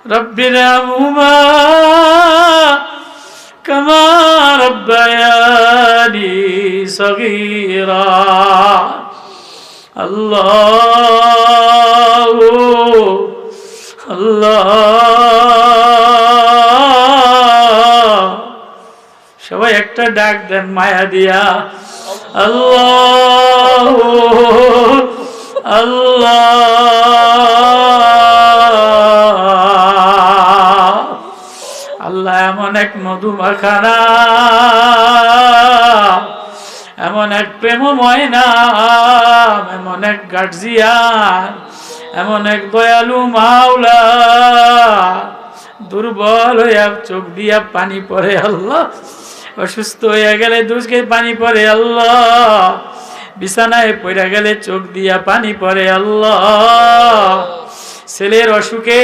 রব্বিরহামহুমা কামা রাব্বায়ানি সগীরা। আল্লাহ আল্লাহ, সবাই একটা ডাক দেন মায়া দিয়া, আল্লাহ আল্লাহ। আল্লাহ এমন এক মধুমাখা নাম, এমন এক প্রেমময় নাম, এমন এক গার্জিয়ান, এমন এক দয়ালু মাওলা, দুর্বল হইয়া চোখ দিয়া পানি পড়ে আল্লাহ, অসুস্থ হইয়া গেলে দুচকে পানি পড়ে আল্লাহ, বিছানায় পড়ে গেলে চোখ দিয়া পানি পড়ে আল্লাহ, ছেলের অসুখে